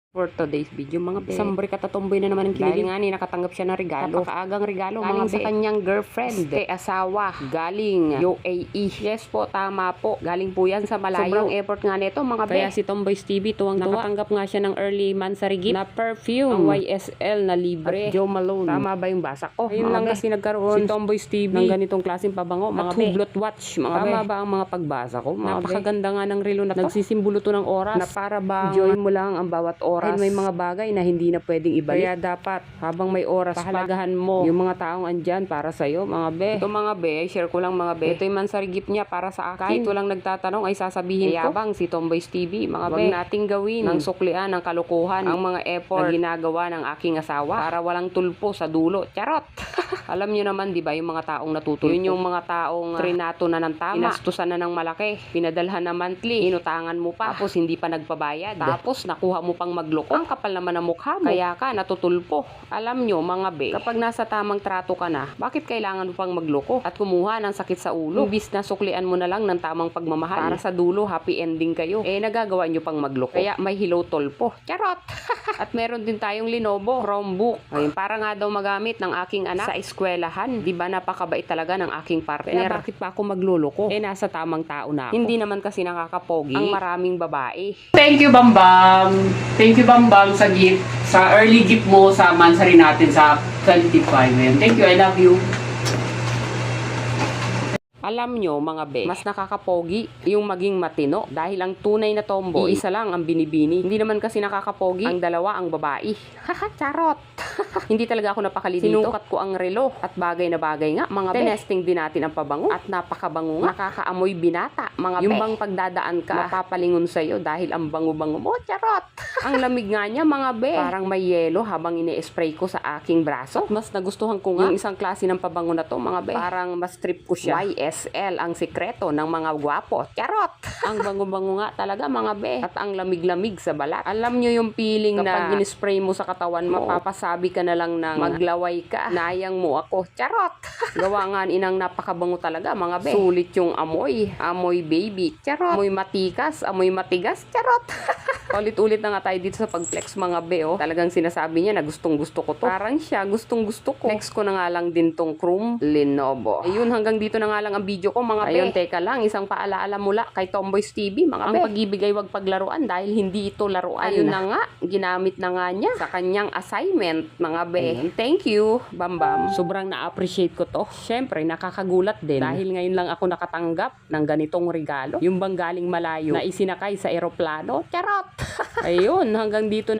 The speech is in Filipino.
For today's video, mga be, isang break at tatomboy na naman ang kinilig. Dahil nga ni nakatanggap siya ng regalo. Napakaagang regalo, galing mga be, sa kanyang girlfriend, asawa, galing UAE. Yes po, tama po. Galing po yan sa malayo. Sobrang effort nga nito, mga be. Kaya si Tomboy's TV tuwang-tuwa. Nakatanggap nga siya ng early monthsary gift na perfume, ang YSL na libre, at Joe Malone. Tama ba yung basa ko? Ayun lang kasi nagkaroon si Tomboy's TV ng ganitong klaseng pabango, mga be. Hublot watch, mga be. Tama ba ang mga pagbasa ko? Napakaganda nga ng relo na to. Nagsisimbolo to ng oras na para bang enjoy mo lang ang bawat oras. Dahil may mga bagay na hindi na pwedeng ibalik. Kaya dapat, habang may oras pahalagahan mo yung mga taong andyan para sa'yo, mga be. Ito mga be, share ko lang mga be. Ito yung monthsary gift niya para sa akin. Kahit walang nagtatanong ay sasabihin ko. Yabang si Tomboy's TV, mga be. Huwag nating gawin ng suklian, ng kalukuhan, ang mga effort na ginagawa ng aking asawa para walang tulpo sa dulo. Charot! Alam nyo naman, di ba, yung mga taong natutulpo. Yun yung mga taong trinato na ng tama, inastusan na ng malaki, pinadalhan na monthly, inutangan mo pa, tapos hindi pa nagpabayad, tapos nakuha mo pang magloko. Ang kapal naman ng mukha mo. Kaya ka natutulpo. Alam nyo, mga be, kapag nasa tamang trato ka na, bakit kailangan mo pang magloko at kumuha ng sakit sa ulo? Imbis na suklian mo na lang ng tamang pagmamahal para sa dulo, happy ending kayo. Nagagawa nyo pang magloko. Kaya may hilaw tolpo. Charot! At meron din tayong Lenovo Chromebook. Ayun, para nga daw magamit ng aking anak sa eskwelahan. Di ba napakabait talaga ng aking partner? Kaya bakit pa ako magluloko? Nasa tamang tao na ako. Hindi naman kasi nakakapogi ang maraming babae. Thank you, Bambam. Thank you, Bambam, sa gift. Sa early gift mo sa monthsary natin sa 25. Thank you, I love you. Alam nyo, mga be, mas nakakapogi yung maging matino dahil ang tunay na tomboy, isa lang ang binibini. Hindi naman kasi nakakapogi ang dalawa ang babae. Haha, charot! Hindi talaga ako napakali dito. Sinukat ko ang relo at bagay na bagay nga, mga be. Tinesting din natin ang pabango at napakabango nga. Nakakaamoy binata, mga be. Yung bang pagdadaan ka, mapapalingon sa'yo dahil ang bango-bango mo, charot! Ang lamig nga niya, mga be. Parang may yelo habang ini-spray ko sa aking braso. Mas nagustuhan ko nga yung isang klase ng pabango na to, mga be. Parang mas trip ko siya. YSL ang sikreto ng mga gwapo. Charot! Ang bango-bango nga talaga, mga be. At ang lamig-lamig sa balat. Alam nyo yung feeling na kapag in-spray mo sa katawan mo, mapapasabi ka na lang ng maglaway ka. Nayang mo ako. Charot! Gawa nga inang napakabango talaga, mga be. Sulit yung amoy. Amoy baby. Charot! Amoy matikas. Amoy matigas. Charot! Ulit-ulit na nga tayo dito sa pag-flex, mga be. Oh. Talagang sinasabi niya na gustong-gusto ko to. Parang siya, gustong-gusto ko. Flex ko na nga lang din tong Chrome Lenovo. Ayun, hanggang dito na nga lang ang video ko, mga be. Ayun, teka lang, isang paalaala mula kay Tomboy's TV, mga be. Ang pag-ibig ay wag paglaruan dahil hindi ito laruan. Ayun na nga, ginamit na nga niya sa kanyang assignment, mga be. Ayun, thank you, Bambam. Sobrang na-appreciate ko to. Syempre, nakakagulat din dahil ngayon lang ako nakatanggap ng ganitong regalo. Yung bang galing malayo na isinakay sa eroplano. Charot! Ayun, hanggang dito